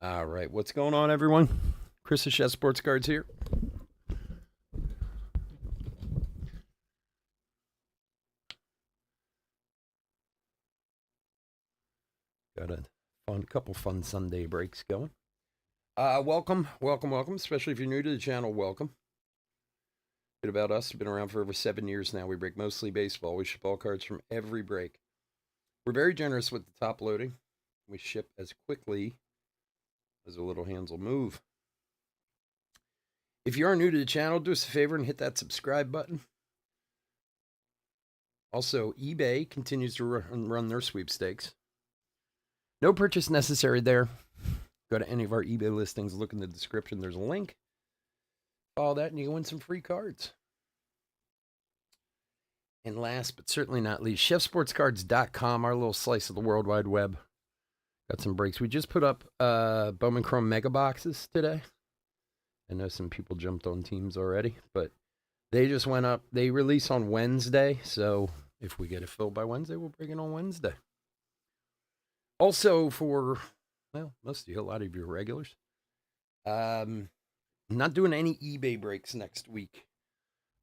All right, what's going on, everyone? Chris of Chef Sports Cards here. Got a couple fun Sunday breaks going. Welcome. Especially if you're new to the channel, welcome. Bit about us. We've been around for over 7 years now. We break mostly baseball. We ship all cards from every break. We're very generous with the top loading. We ship as quickly as the little hands will move. If you are new to the channel, do us a favor and hit that subscribe button. Also, eBay continues to run their sweepstakes. No purchase necessary there. Go to any of our eBay listings, look in the description. There's a link. Follow that, and you can win some free cards. And last but certainly not least, chefsportscards.com, our little slice of the World Wide Web. Got some breaks. We just put up Bowman Chrome Mega Boxes today. I know some people jumped on teams already, but they just went up. They release on Wednesday, so if we get it filled by Wednesday, we'll bring it on Wednesday. Also for, well, most of you, a lot of you regulars. Not doing any eBay breaks next week.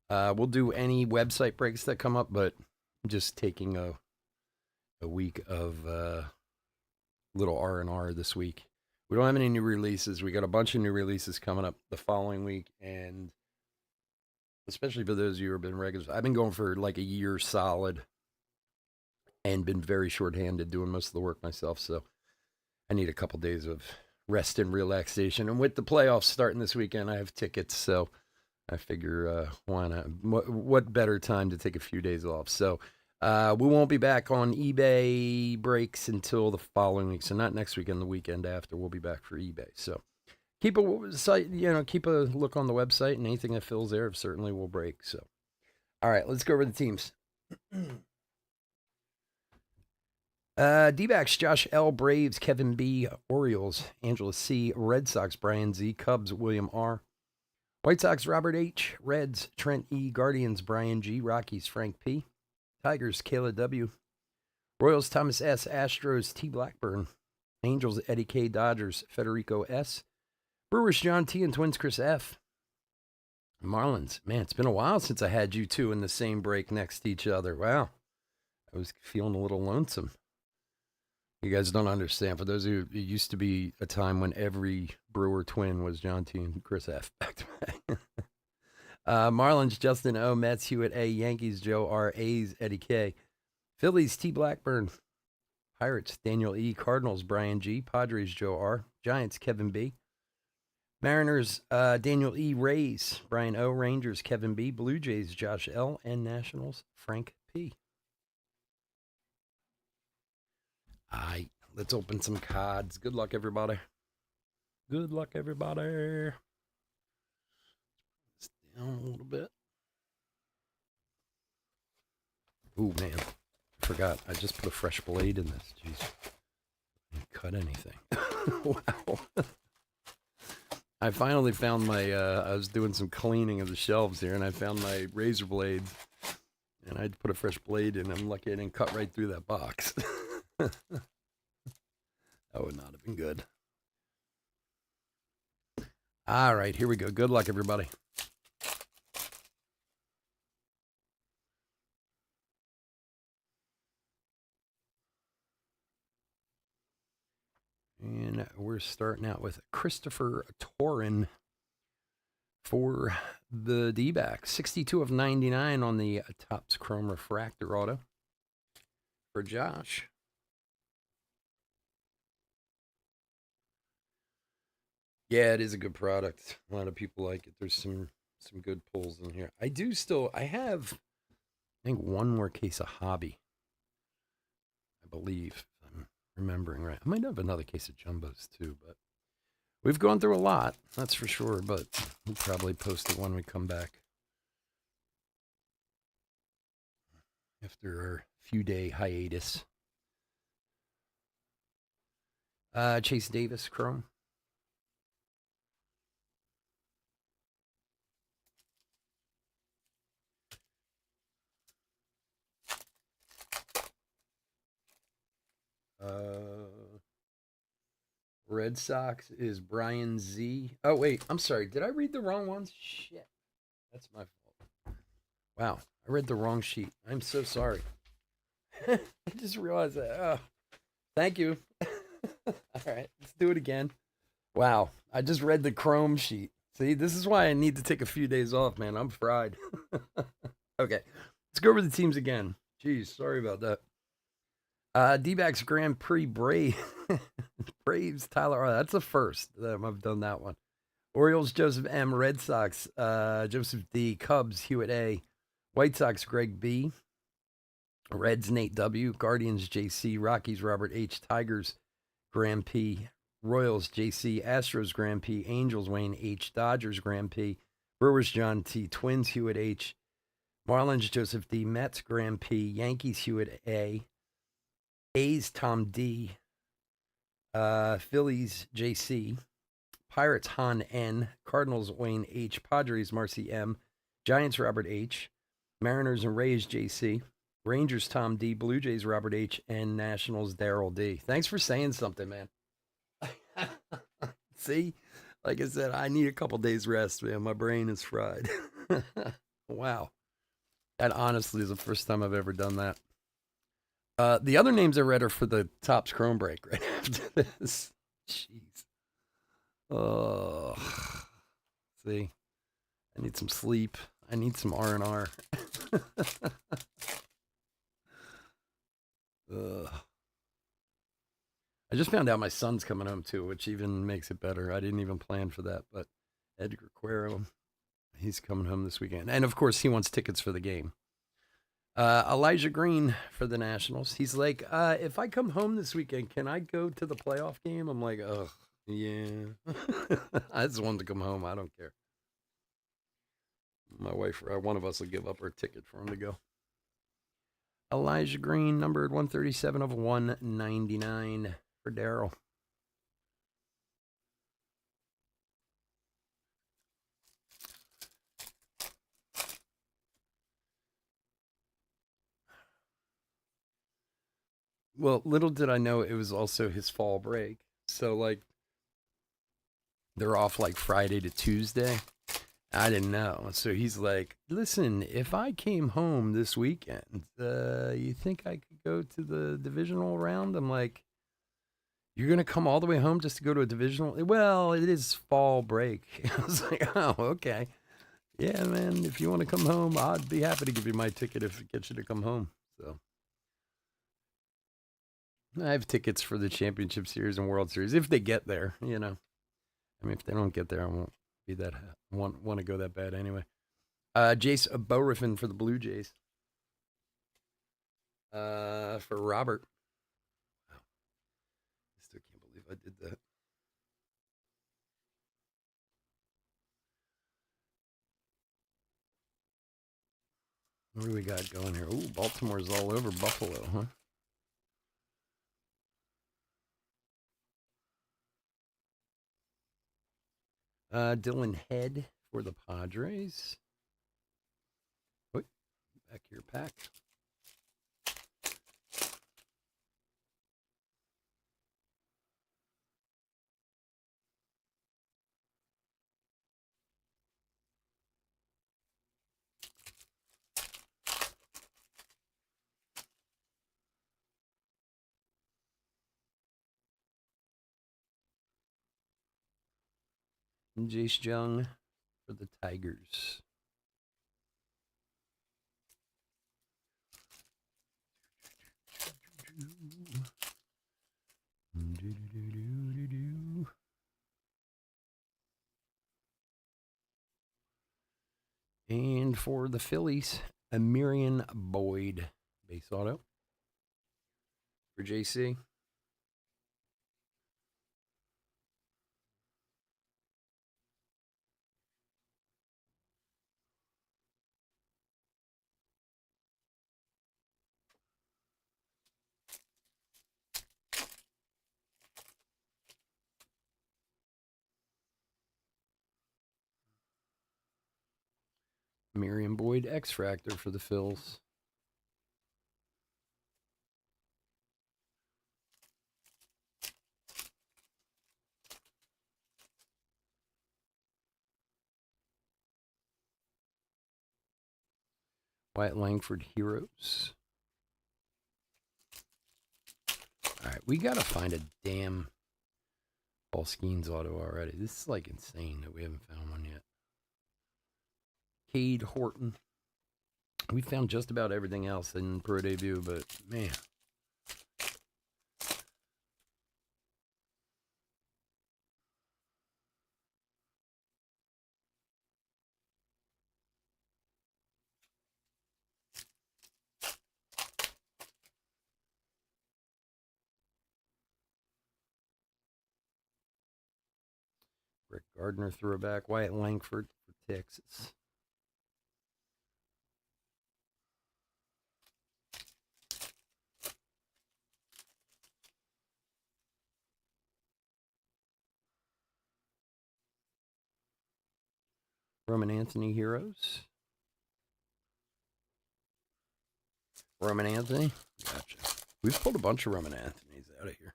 We'll do any website breaks that come up, but just taking a week of little R&R this week. We don't have any new releases. We got a bunch of new releases coming up the following week, and especially for those of you who have been regulars, I've been going for like a year solid and been very short-handed doing most of the work myself, so I need a couple days of rest and relaxation. And with the playoffs starting this weekend, I have tickets, so I figure why not? What better time to take a few days off? So we won't be back on eBay breaks until the following week. So not next weekend, the weekend after. We'll be back for eBay. So keep a site, keep a look on the website, and anything that fills there certainly will break. So, all right, let's go over the teams. D-backs, Josh L. Braves, Kevin B. Orioles, Angela C. Red Sox, Brian Z. Cubs, William R. White Sox, Robert H. Reds, Trent E. Guardians, Brian G. Rockies, Frank P. Tigers, Kayla W. Royals, Thomas S. Astros, T. Blackburn. Angels, Eddie K. Dodgers, Federico S. Brewers, John T. and Twins, Chris F. Marlins, man, it's been a while since I had you two in the same break next to each other. Wow. I was feeling a little lonesome. You guys don't understand. For those of you, it used to be a time when every Brewer twin was John T. and Chris F. Back to back. Marlins, Justin O. Mets, Hewitt A. Yankees, Joe R. A's, Eddie K. Phillies, T. Blackburn. Pirates, Daniel E. Cardinals, Brian G. Padres, Joe R. Giants, Kevin B. Mariners, Daniel E. Rays, Brian O. Rangers, Kevin B. Blue Jays, Josh L. And Nationals, Frank P. All right, let's open some cards. Good luck, everybody. Good luck, everybody. Down a little bit. Ooh, man. I forgot. I just put a fresh blade in this. Jeez. I didn't cut anything. Wow. I finally found my, I was doing some cleaning of the shelves here, and I found my razor blade, and I put a fresh blade in. I'm lucky I didn't cut right through that box. That would not have been good. All right, here we go. Good luck, everybody. And we're starting out with Christopher Torin for the D-backs. 62 of 99 on the Topps Chrome Refractor Auto for Josh. Yeah, it is a good product. A lot of people like it. There's some good pulls in here. I have, I think, one more case of Hobby, I believe, if I'm remembering right. I might have another case of Jumbos, too, but we've gone through a lot, that's for sure, but we'll probably post it when we come back after our few-day hiatus. Chase Davis, Chrome. Red Sox is Brian Z. Oh, wait. I'm sorry. Did I read the wrong ones? Shit. That's my fault. Wow. I read the wrong sheet. I'm so sorry. I just realized that. Oh, thank you. All right. Let's do it again. Wow. I just read the Chrome sheet. See, this is why I need to take a few days off, man. I'm fried. Okay. Let's go over the teams again. Jeez. Sorry about that. D-backs Grand Prix Braves Tyler. Oh, that's the first. I've done that one. Orioles Joseph M. Red Sox Joseph D. Cubs Hewitt A. White Sox Greg B. Reds Nate W. Guardians JC. Rockies Robert H. Tigers Graham P. Royals JC. Astros Graham P. Angels Wayne H. Dodgers Graham P. Brewers John T. Twins Hewitt H. Marlins Joseph D. Mets Graham P. Yankees Hewitt A. A's Tom D. Phillies JC. Pirates Han N. Cardinals Wayne H. Padres Marcy M. Giants Robert H. Mariners and Rays JC. Rangers Tom D. Blue Jays Robert H. And Nationals Daryl D. Thanks for saying something, man. See, like I said, I need a couple days rest, man. My brain is fried. Wow. That honestly is the first time I've ever done that. The other names I read are for the Topps Chrome break right after this. Jeez. Oh, see, I need some sleep. I need some R&R. I just found out my son's coming home too, which even makes it better. I didn't even plan for that, but Edgar Cuero, he's coming home this weekend. And of course, he wants tickets for the game. Elijah Green for the Nationals. He's like, if I come home this weekend, can I go to the playoff game? I'm like, ugh, yeah. I just wanted to come home. I don't care. My wife or one of us will give up our ticket for him to go. Elijah Green, numbered 137 of 199 for Daryl. Well, little did I know it was also his fall break. So, like, they're off like Friday to Tuesday. I didn't know. So he's like, listen, if I came home this weekend, you think I could go to the divisional round? I'm like, you're going to come all the way home just to go to a divisional? Well, it is fall break. I was like, oh, okay. Yeah, man, if you want to come home, I'd be happy to give you my ticket if it gets you to come home. So I have tickets for the Championship Series and World Series if they get there, you know. I mean, if they don't get there, I won't be that want to go that bad anyway. Jace Bowriffin for the Blue Jays. For Robert. Wow. I still can't believe I did that. What do we got going here? Ooh, Baltimore's all over Buffalo, huh? Dylan Head for the Padres. Wait, back your pack. And Jace Jung for the Tigers. And for the Phillies, Amirian Boyd, base auto for JC. Miriam Boyd X Fractor for the Phils. Wyatt Langford Heroes. All right, we got to find a damn Paul Skeens auto already. This is like insane that we haven't found one yet. Cade Horton. We found just about everything else in Pro Debut, but man. Rick Gardner throwback. Wyatt Langford for Texas. Roman Anthony Heroes. Roman Anthony. Gotcha. We've pulled a bunch of Roman Anthony's out of here.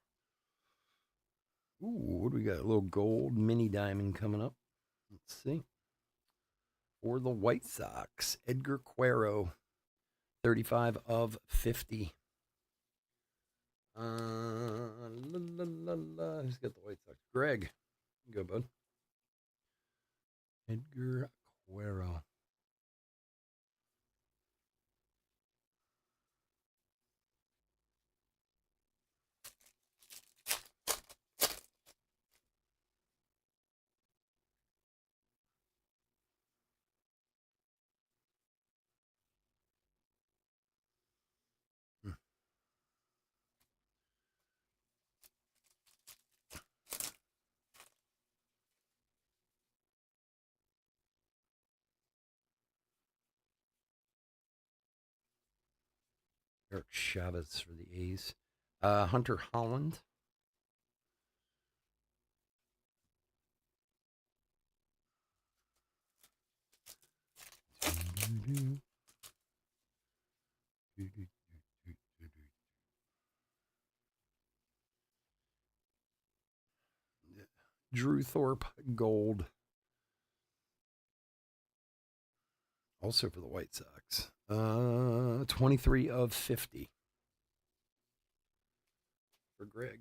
Ooh, what do we got? A little gold mini diamond coming up. Let's see. For the White Sox, Edgar Quero, 35 of 50. Who's got the White Sox? Greg. Go, bud. Edgar Quero. Eric Chavez for the A's. Hunter Holland. Drew Thorpe Gold. Also for the White Sox. 23 of 50. For Greg.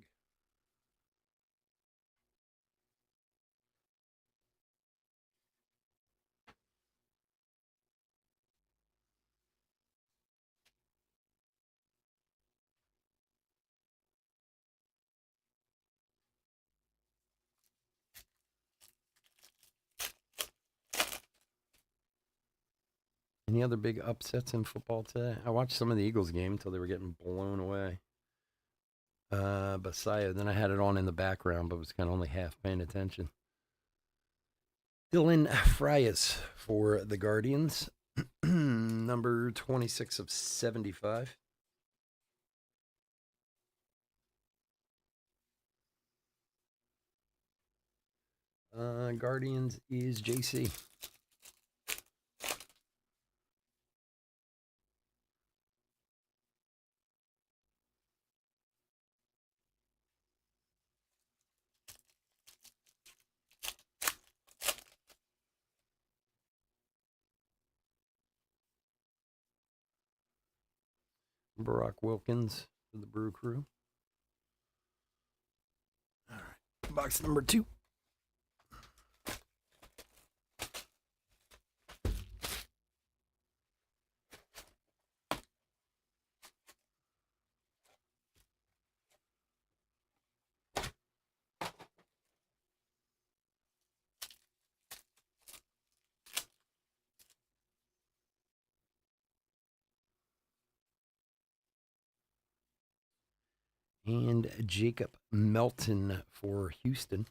Any other big upsets in football today? I watched some of the Eagles game until they were getting blown away. Basayo. Then I had it on in the background, but was kind of only half paying attention. Dylan Frias for the Guardians. Number 26 of 75. Guardians is JC. Barack Wilkins for the Brew Crew. All right. Box number 2. And Jacob Melton for Houston.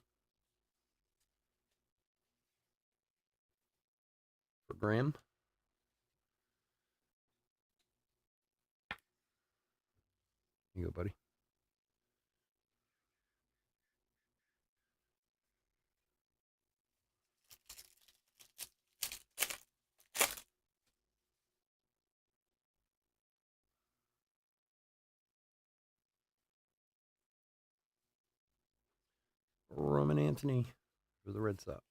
For Graham. You go, buddy. Roman Anthony for the Red Sox.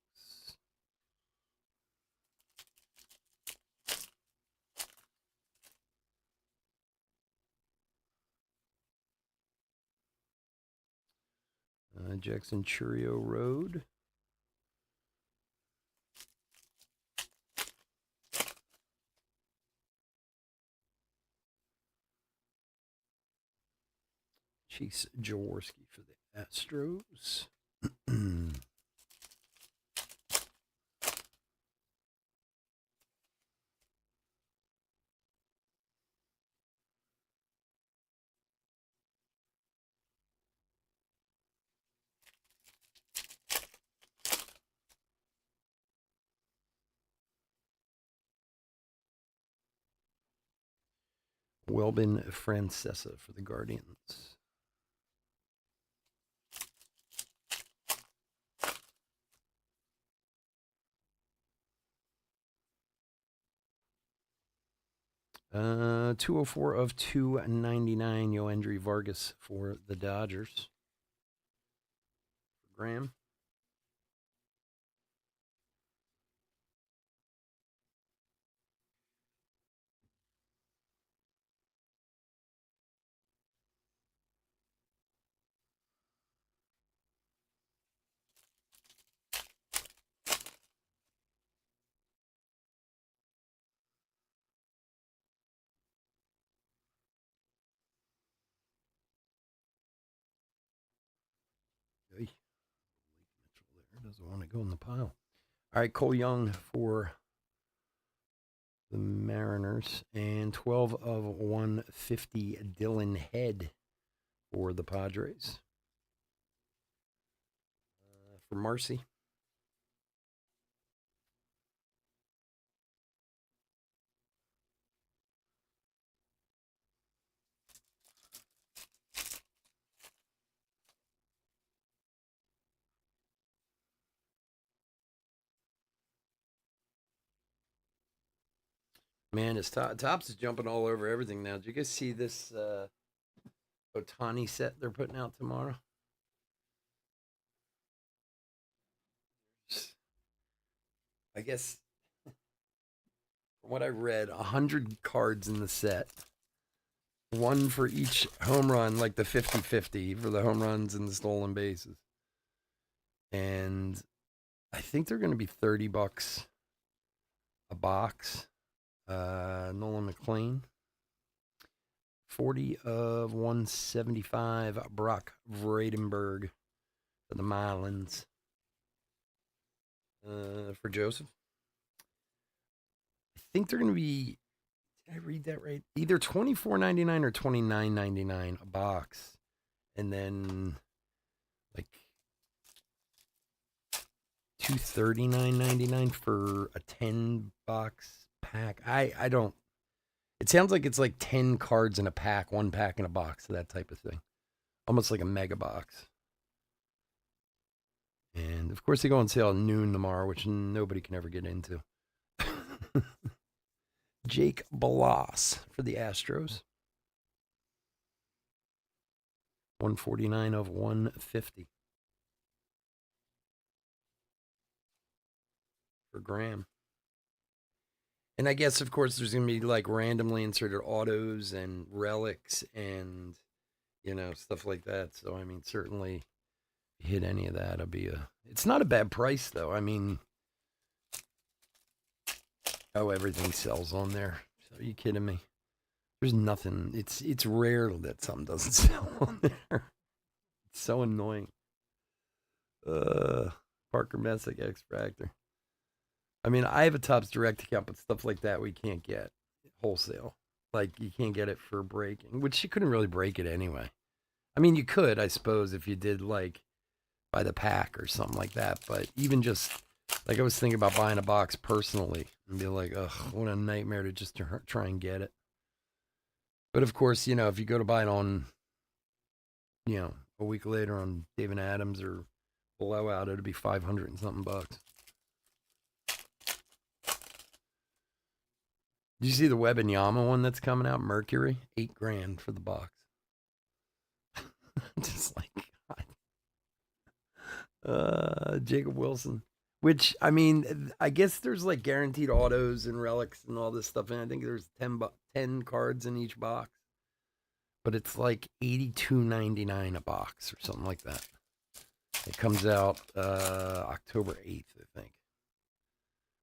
Jackson Churio Road. Chase Jaworski for the Astros. Welbin Francesa for the Guardians. Uh, 204 of 299, Yoendry Vargas for the Dodgers. Graham. Blake Mitchell there doesn't want to go in the pile. All right, Cole Young for the Mariners. And 12 of 150, Dylan Head for the Padres. For Marcy. Man, his Tops is jumping all over everything now. Did you guys see this Otani set they're putting out tomorrow? I guess, from what I read, 100 cards in the set. One for each home run, like the 50-50 for the home runs and the stolen bases. And I think they're going to be $30 a box. Nolan McLean. 40 of 175, Brock Vredenberg for the Marlins. For Joseph. I think they're going to be, did I read that right? Either $24.99 or $29.99 a box. And then like $239.99 for a 10-box pack. I don't. It sounds like it's like 10 cards in a pack, one pack in a box, that type of thing. Almost like a mega box. And of course, they go on sale at noon tomorrow, which nobody can ever get into. Jake Balas for the Astros. 149 of 150. For Graham. And I guess, of course, there's going to be like randomly inserted autos and relics and, stuff like that. So, I mean, certainly hit any of that, it'll be it's not a bad price, though. I mean, everything sells on there. So, are you kidding me? There's nothing. It's rare that something doesn't sell on there. It's so annoying. Parker Messick, X Factor. I mean, I have a Topps Direct account, but stuff like that we can't get wholesale. Like, you can't get it for breaking, which you couldn't really break it anyway. I mean, you could, I suppose, if you did, like, by the pack or something like that. But even just, like, I was thinking about buying a box personally and be like, ugh, what a nightmare to just try and get it. But, of course, if you go to buy it on, a week later on David Adams or Blowout, it'd be 500 and something bucks. Did you see the Wembanyama one that's coming out? Mercury, $8,000 for the box. Just like God. Jacob Wilson, which I mean, I guess there's like guaranteed autos and relics and all this stuff, and I think there's 10 cards in each box, but it's like $82.99 a box or something like that. It comes out October 8th, I think.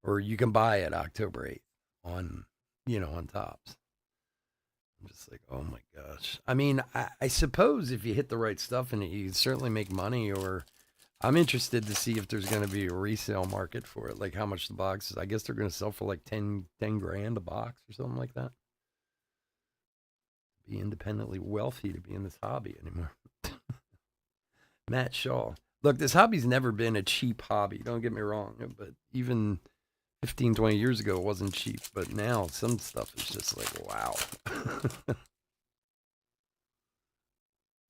Or you can buy it October 8th on, on Tops. I'm just like, oh my gosh. I mean, I suppose if you hit the right stuff in it, you can certainly make money. Or I'm interested to see if there's going to be a resale market for it, like how much the box is. I guess they're going to sell for like 10 grand a box or something like that. Be independently wealthy to be in this hobby anymore. Matt Shaw. Look, this hobby's never been a cheap hobby. Don't get me wrong. But even 15, 20 years ago, it wasn't cheap. But now some stuff is just like, wow.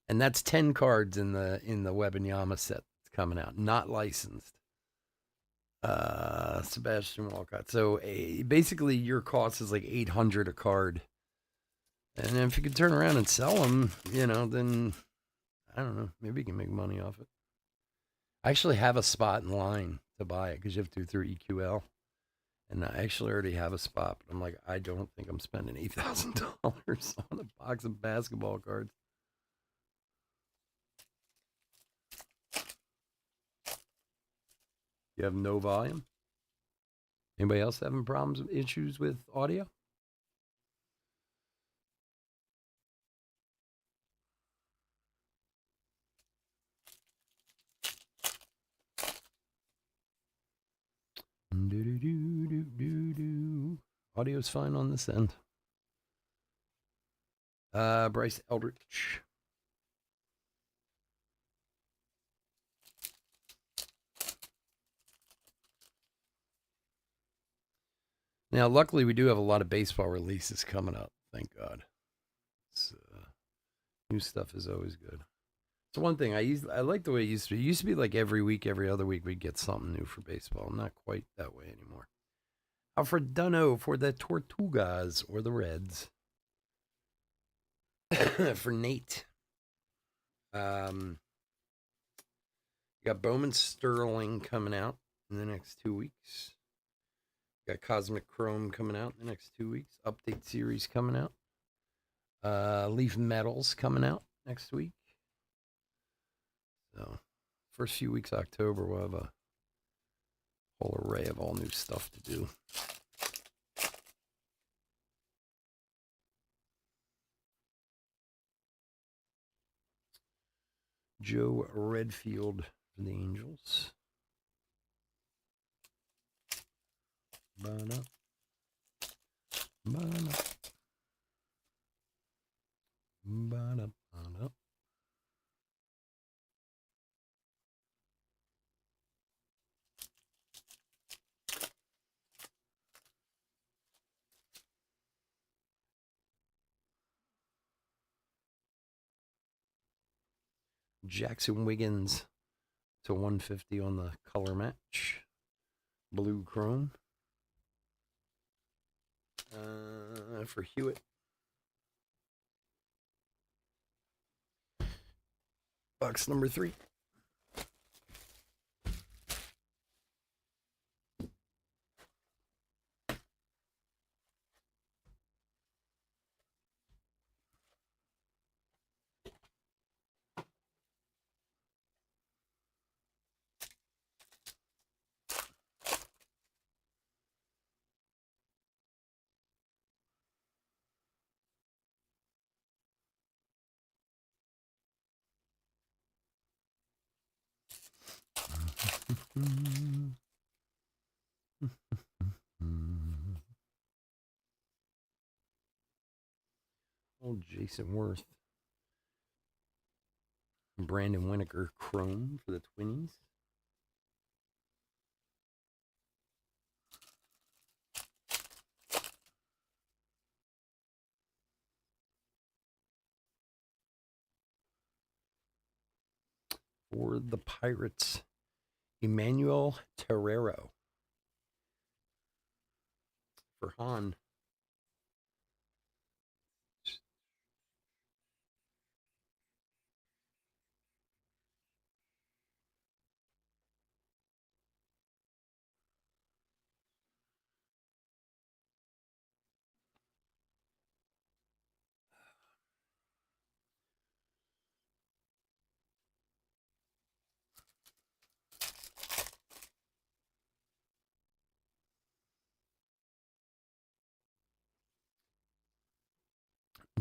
And that's 10 cards in the Webanyama set that's coming out, not licensed. Sebastian Walcott. So basically, your cost is like 800 a card. And if you could turn around and sell them, then I don't know. Maybe you can make money off it. I actually have a spot in line to buy it because you have to do through EQL. And I actually already have a spot, but I'm like, I don't think I'm spending $8,000 on a box of basketball cards. You have no volume? Anybody else having problems, issues with audio? Audio's fine on this end. Bryce Eldridge. Now, luckily, we do have a lot of baseball releases coming up. Thank God. New stuff is always good. It's one thing I like the way it used to be. It used to be like every week, every other week, we'd get something new for baseball. Not quite that way anymore. Alfred Dunno for the Tortugas or the Reds. For Nate. You got Bowman Sterling coming out in the next 2 weeks. You got Cosmic Chrome coming out in the next 2 weeks. Update series coming out. Leaf Metals coming out next week. So, first few weeks of October, we'll have a whole array of all new stuff to do. Joe Redfield for the Angels. Bana. Bana. Bana. Bana. Jackson Wiggins to 150 on the color match. Blue Chrome. For Hewitt. Box number 3. Old Jason Worth. Brandon Winokur Chrome for the Twinnies. For the Pirates, Emmanuel Terrero. For Han.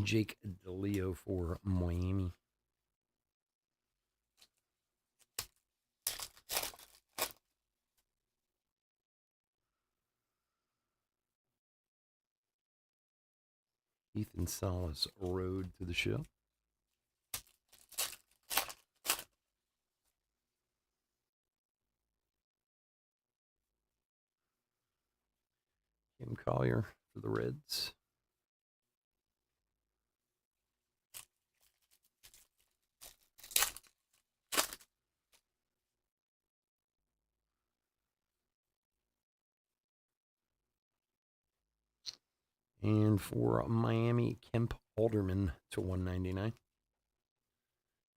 Jake DeLeo for Miami. Ethan Salas Road to the show. Kim Collier for the Reds. And for Miami, Kemp Alderman to 199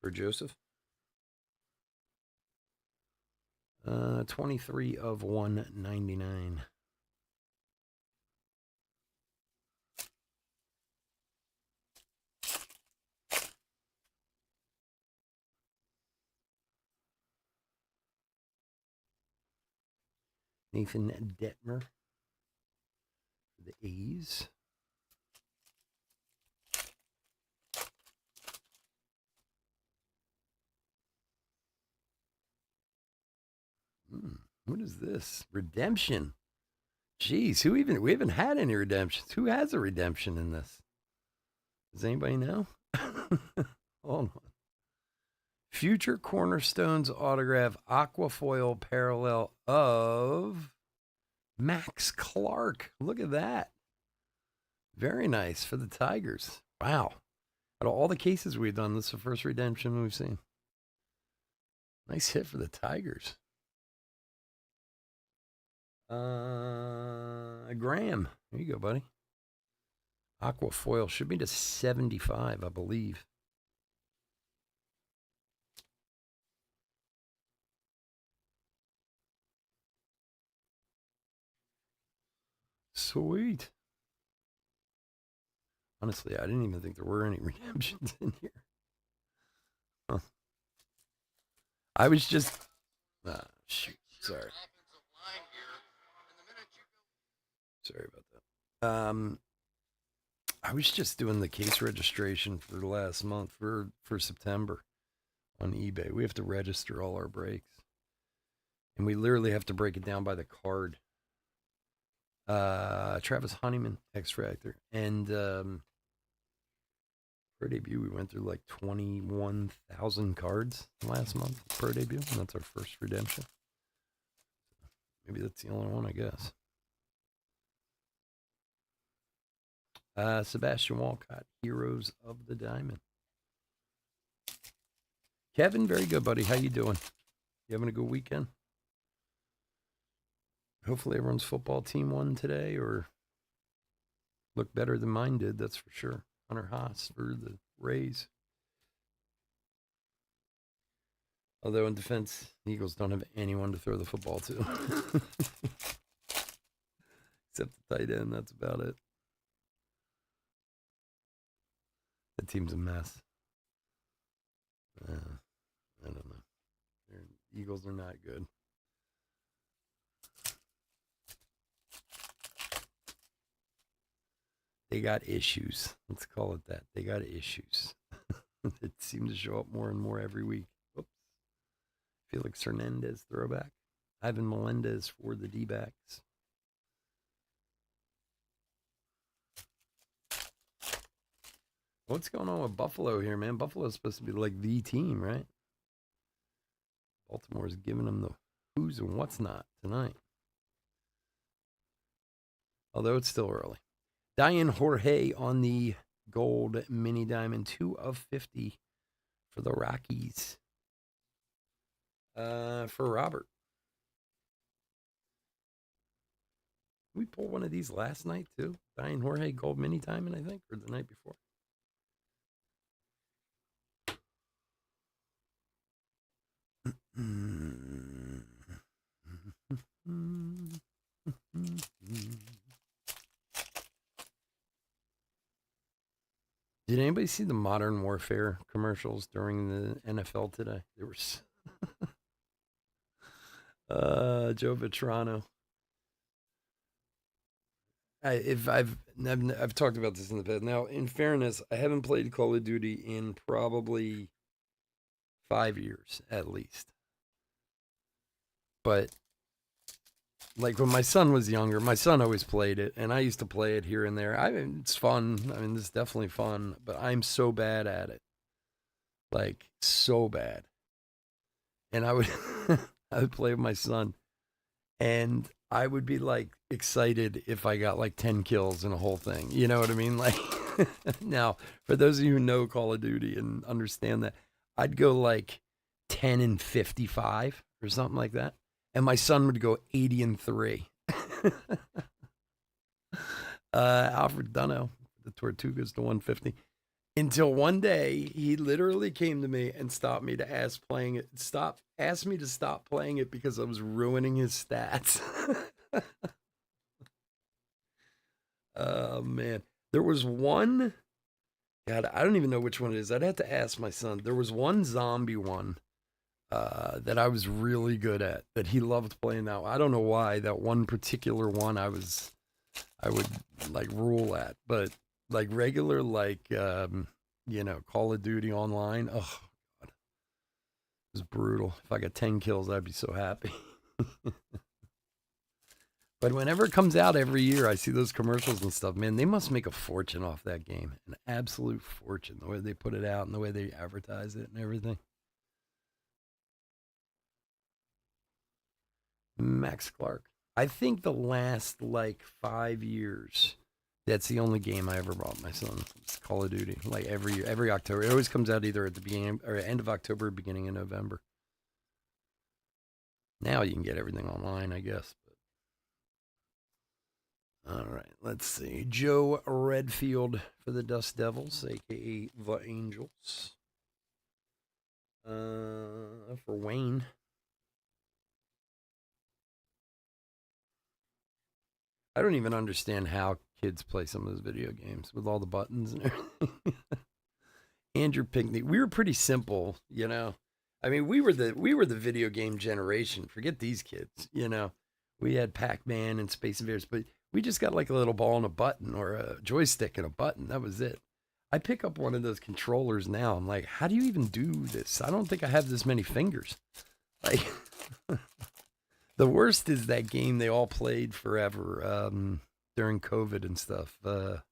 for Joseph. 23 of 199. Nathan Detmer for the A's. What is this? Redemption. Jeez, we haven't had any redemptions. Who has a redemption in this? Does anybody know? Hold on. Future Cornerstones autograph aquafoil parallel of Max Clark. Look at that. Very nice for the Tigers. Wow. Out of all the cases we've done, this is the first redemption we've seen. Nice hit for the Tigers. Graham. There you go, buddy. Aquafoil should be to 75, I believe. Sweet. Honestly, I didn't even think there were any redemptions in here. Huh. I was just... shoot. Sorry. Sorry about that. I was just doing the case registration for the last month for September on eBay. We have to register all our breaks. And we literally have to break it down by the card. Travis Honeyman, X Factor. And per debut, we went through like 21,000 cards last month per debut. And that's our first redemption. Maybe that's the only one, I guess. Sebastian Walcott, Heroes of the Diamond. Kevin, very good, buddy. How you doing? You having a good weekend? Hopefully everyone's football team won today or looked better than mine did, that's for sure. Hunter Haas for the Rays. Although in defense, the Eagles don't have anyone to throw the football to. Except the tight end, that's about it. The team's a mess. I don't know. The Eagles are not good. They got issues. Let's call it that. They got issues. It seems to show up more and more every week. Oops. Felix Hernandez throwback. Ivan Melendez for the D-backs. What's going on with Buffalo here, man? Buffalo's supposed to be like the team, right? Baltimore's giving them the who's and what's not tonight. Although it's still early. Diane Jorge on the gold mini diamond, 2 of 50 for the Rockies. For Robert. We pulled one of these last night too. Diane Jorge gold mini diamond, I think, or the night before. Did anybody see the Modern Warfare commercials during the NFL today? They were Joe Vitrano. I've talked about this in the past. Now, in fairness, I haven't played Call of Duty in probably 5 years at least. But like when my son was younger, my son always played it, and I used to play it here and there. I mean, it's fun. I mean, it's definitely fun, but I'm so bad at it, like so bad. And I would, I would play with my son, and I would be like excited if I got like 10 kills in a whole thing. You know what I mean? Like, now for those of you who know Call of Duty and understand that, I'd go like 10 and 55 or something like that, and my son would go 80 and 3. Alfred Dunno, the Tortugas to 150. Until one day he literally came to me and stopped me to asked me to stop playing it because I was ruining his stats. Oh man. There was one, God, I don't even know which one it is. I'd have to ask my son. There was one zombie one that I was really good at, that he loved playing. Now I don't know why. That one particular one I would like rule at, but like regular, like Call of Duty online, oh God, it was brutal. If I got 10 kills, I'd be so happy. But whenever it comes out every year, I see those commercials and stuff. Man, they must make a fortune off that game. An absolute fortune. The way they put it out and the way they advertise it and everything. Max Clark. I think the last like 5 years, that's the only game I ever bought my son. It's Call of Duty. Like every year, every October. It always comes out either at the beginning or end of October, beginning of November. Now you can get everything online, I guess. All right, let's see. Joe Redfield for the Dust Devils, aka the Angels. For Wayne. I don't even understand how kids play some of those video games with all the buttons and everything. Andrew Pinkney. We were pretty simple, you know. I mean, we were the video game generation. Forget these kids, you know. We had Pac-Man and Space Invaders, but we just got like a little ball and a button, or a joystick and a button. That was it. I pick up one of those controllers now. I'm like, how do you even do this? I don't think I have this many fingers. Like, the worst is that game they all played forever during COVID and stuff. Oh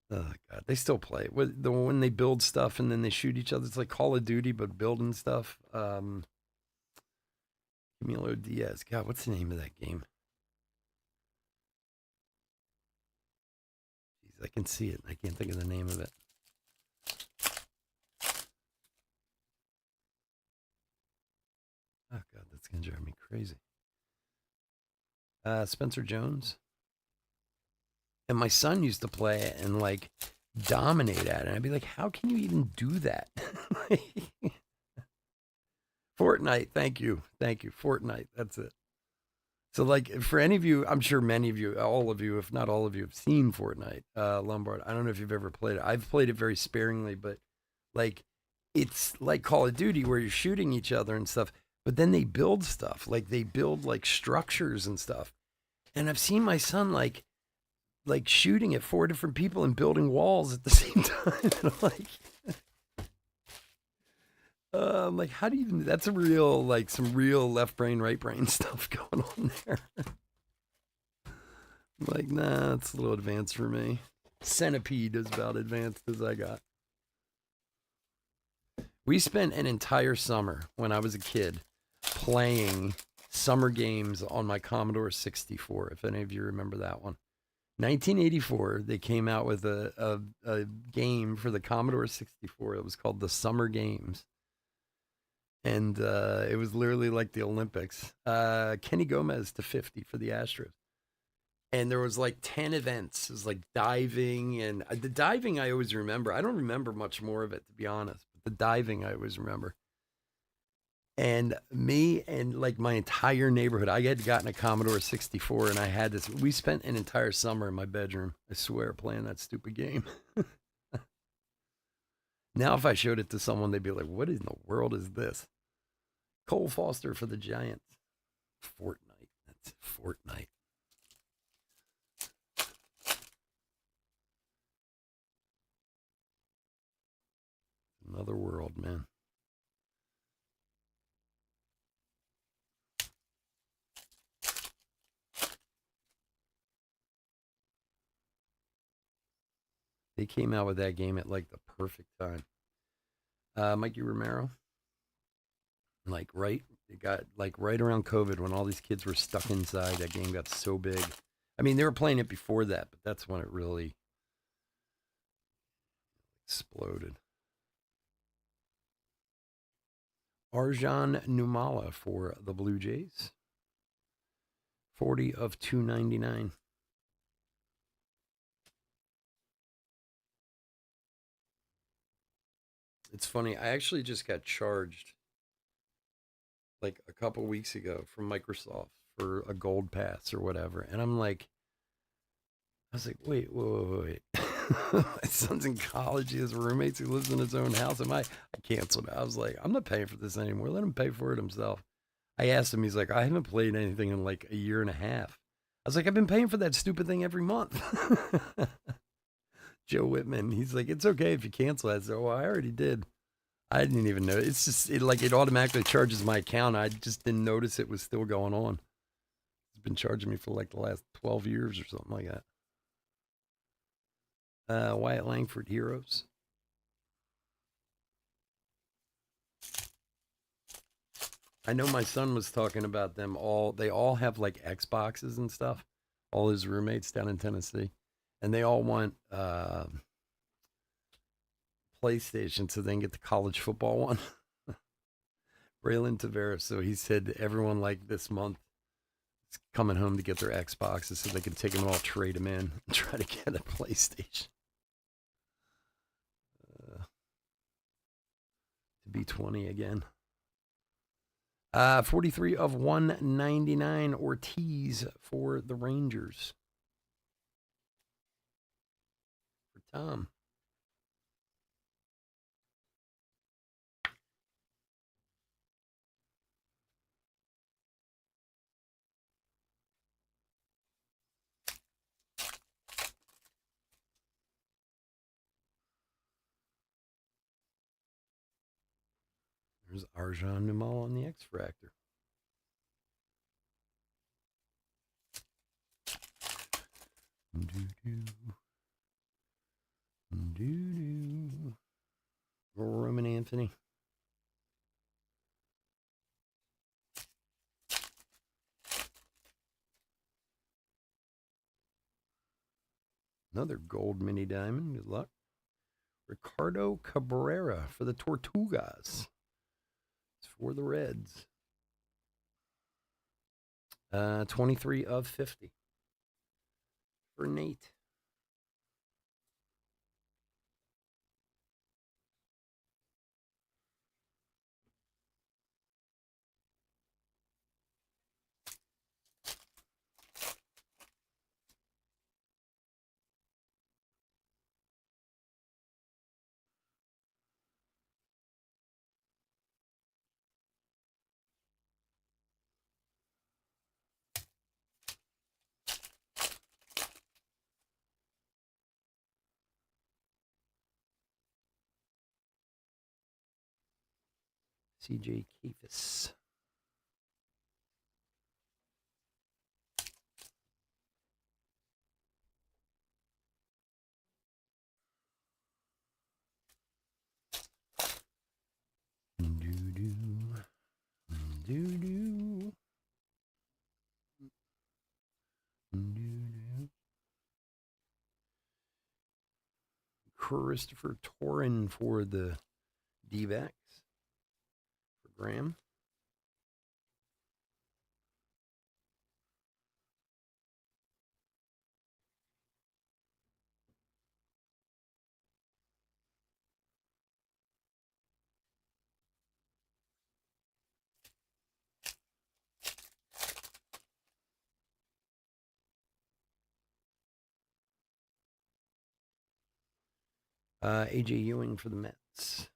God, they still play it. When they build stuff and then they shoot each other. It's like Call of Duty, but building stuff. Camilo Diaz. God, what's the name of that game? Jeez, I can see it. I can't think of the name of it. Oh God, that's gonna drive me crazy. Spencer Jones. And my son used to play it and like dominate at it. And I'd be like, how can you even do that? Fortnite, thank you. Fortnite, that's it. So like for any of you, I'm sure many of you, all of you, if not all of you, have seen Fortnite, Lombard. I don't know if you've ever played it. I've played it very sparingly, but like it's like Call of Duty where you're shooting each other and stuff, but then they build stuff. Like they build like structures and stuff. And I've seen my son like shooting at 4 different people and building walls at the same time. And I'm like, how do you even, that's a real, like some real left brain, right brain stuff going on there. I'm like, nah, it's a little advanced for me. Centipede is about advanced as I got. We spent an entire summer when I was a kid playing summer games on my Commodore 64, if any of you remember that one. 1984, they came out with a game for the Commodore 64. It was called the Summer Games. And it was literally like the Olympics. Kenny Gomez to 50 for the Astros. And there was like 10 events. It was like diving. And the diving I always remember. I don't remember much more of it, to be honest. But the diving I always remember. And me and like my entire neighborhood, I had gotten a Commodore 64 and I had this. We spent an entire summer in my bedroom, I swear, playing that stupid game. Now, if I showed it to someone, they'd be like, what in the world is this? Cole Foster for the Giants. Fortnite. That's Fortnite. Another world, man. They came out with that game at like the perfect time. Mikey Romero, like right, it got like right around COVID when all these kids were stuck inside. That game got so big. I mean, they were playing it before that, but that's when it really exploded. Arjan Numala for the Blue Jays. 40 of 299. It's funny. I actually just got charged like a couple weeks ago from Microsoft for a gold pass or whatever. And I'm like, I was like, wait. My son's in college. He has roommates. He lives in his own house. I canceled it. I was like, I'm not paying for this anymore. Let him pay for it himself. I asked him, he's like, I haven't played anything in like a year and a half. I was like, I've been paying for that stupid thing every month. Joe Whitman, he's like, it's okay if you cancel that. So I already did. I didn't even know. It's just it automatically charges my account. I just didn't notice it was still going on. It's been charging me for like the last 12 years or something like that. Wyatt Langford Heroes. I know my son was talking about them all. They all have like Xboxes and stuff. All his roommates down in Tennessee, and they all want PlayStation so they can get the college football one. Braylon Tavares. So he said everyone like this month is coming home to get their Xboxes so they can take them and all trade them in and try to get a PlayStation. To be 20 again. 43 of 199 Ortiz for the Rangers. For Tom. There's Arjan Numal on the X Fractor. Roman Anthony. Another gold mini diamond. Good luck. Ricardo Cabrera for the Tortugas. It's for the Reds. 23 of 50 for Nate. CJ Kefis. Christopher Torin for the D-backs. For Graham. AJ Ewing for the Mets.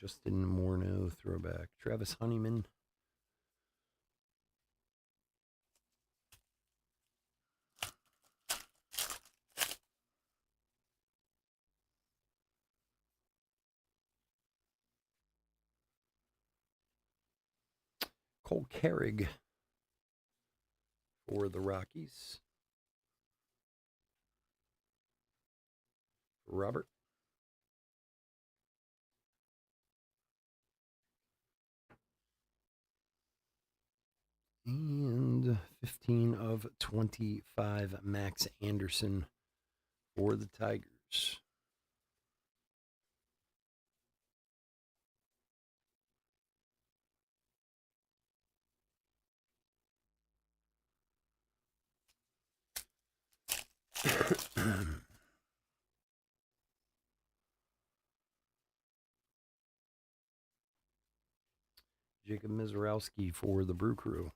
Justin Morneau throwback. Travis Honeyman. Cole Carrig for the Rockies. Robert. And 15 of 25, Max Anderson for the Tigers. Jacob Mizorowski for the Brew Crew.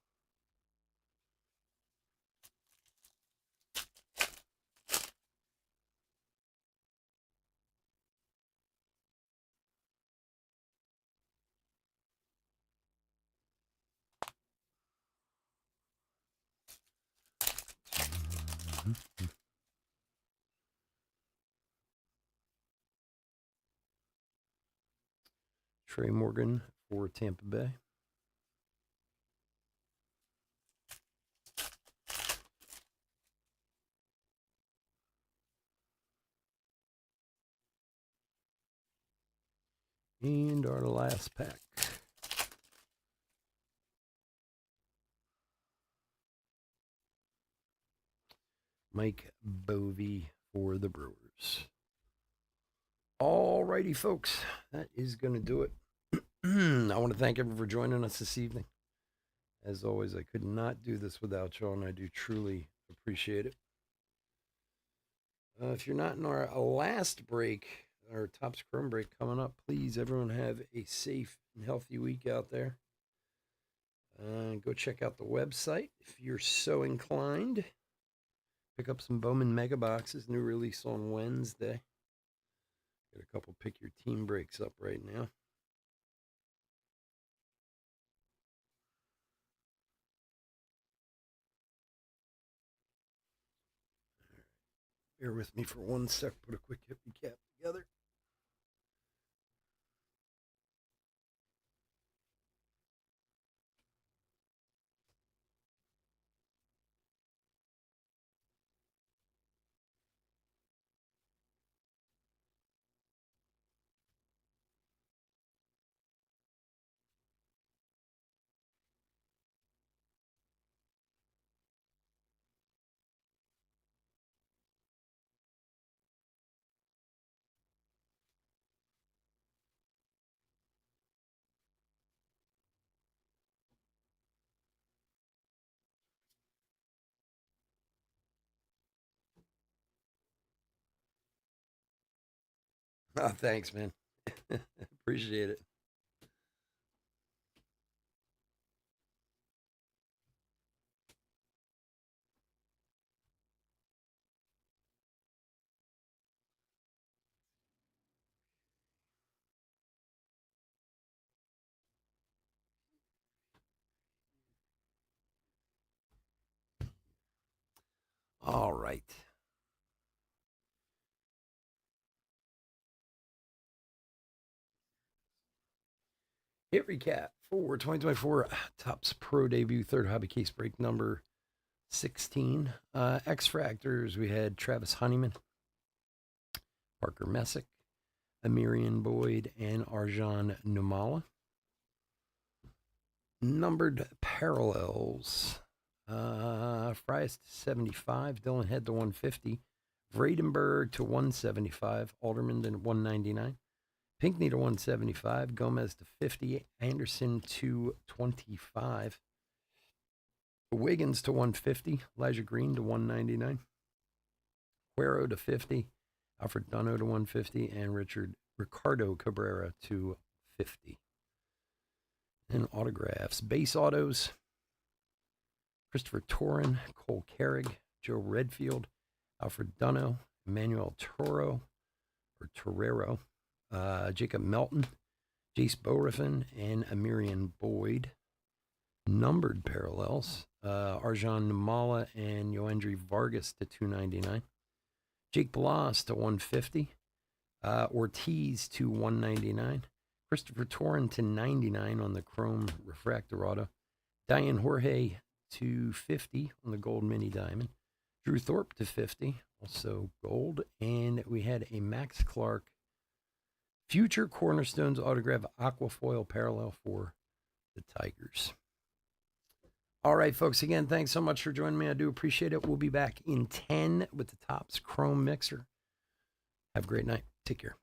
Trey Morgan for Tampa Bay. And our last pack. Mike Bovey for the Brewers. All righty, folks. That is going to do it. I want to thank everyone for joining us this evening. As always, I could not do this without y'all, and I do truly appreciate it. If you're not in our last break, our Topps Chrome break coming up, please, everyone, have a safe and healthy week out there. Go check out the website if you're so inclined. Pick up some Bowman Mega Boxes, new release on Wednesday. Got a couple pick your team breaks up right now. Bear with me for 1 sec. Put a quick hip recap together. Oh, thanks, man. Appreciate it. All right. Hit recap for 2024 Topps Pro debut, third hobby case break number 16. X Fractors, we had Travis Honeyman, Parker Messick, Amirian Boyd, and Arjan Numala. Numbered parallels. Fries to 75, Dylan Head to 150, Vradenberg to 175, Alderman to 199, Pinkney to 175, Gomez to 50, Anderson to 25, Wiggins to 150, Elijah Green to 199, Cuero to 50, Alfred Dunno to 150, and Ricardo Cabrera to 50. And autographs. Base autos. Christopher Torin, Cole Carrig, Joe Redfield, Alfred Dunno, Emmanuel Torrero, Jacob Melton, Jace Boriffin and Amirian Boyd. Numbered parallels. Arjan Namala and Yoendry Vargas to 299. Jake Bloss to 150. Ortiz to 199. Christopher Torrin to 99 on the Chrome Refractor Auto. Diane Jorge to 50 on the Gold Mini Diamond. Drew Thorpe to 50, also gold. And we had a Max Clark Future Cornerstones autograph Aquafoil parallel for the Tigers. All right, folks. Again, thanks so much for joining me. I do appreciate it. We'll be back in 10 with the Topps Chrome Mixer. Have a great night. Take care.